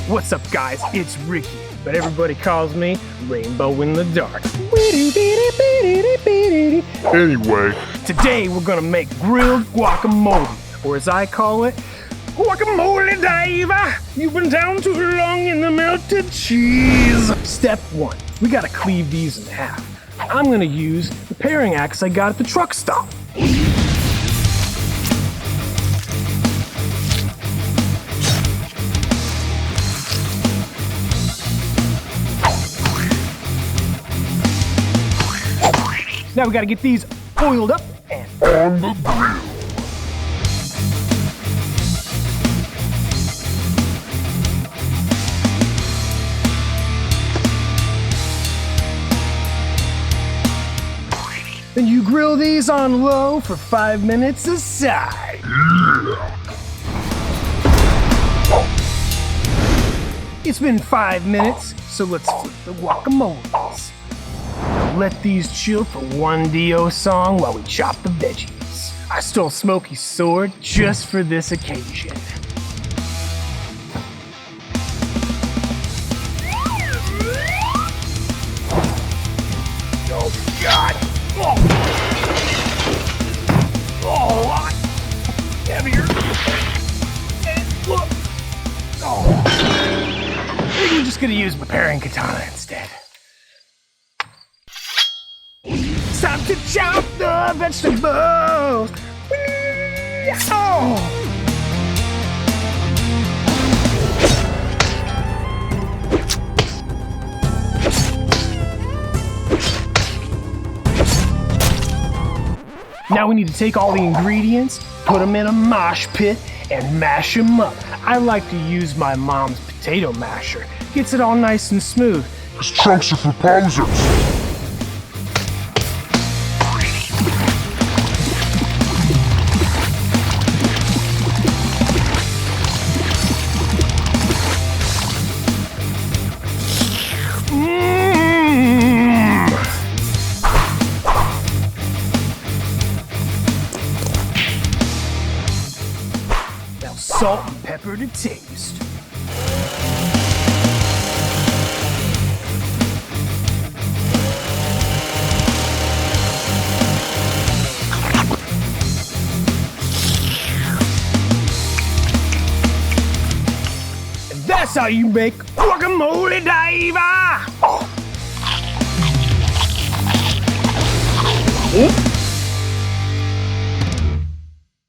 What's up, guys? It's Rikki, but everybody calls me Rainbow in the Dark. Anyway, today we're gonna make grilled guacamole, or as I call it, Guacamole Diver. You've been down too long in the melted cheese. Step 1, we gotta cleave these in half. I'm gonna use the paring axe I got at the truck stop. Now we gotta get these oiled up and on the grill. Then you grill these on low for 5 minutes a side. Yeah. It's been 5 minutes, so let's flip the guacamoles. Let these chill for one Dio song while we chop the veggies. I stole Smokey's sword just for this occasion. Oh God! Oh, heavier. Look. Oh. I'm just gonna use my paring katana instead. It's time to chop the vegetables. Oh. Now we need to take all the ingredients, put them in a mosh pit, and mash them up. I like to use my mom's potato masher. Gets it all nice and smooth. These chunks are for posers. Salt and pepper to taste. And that's how you make Guacamole Diver!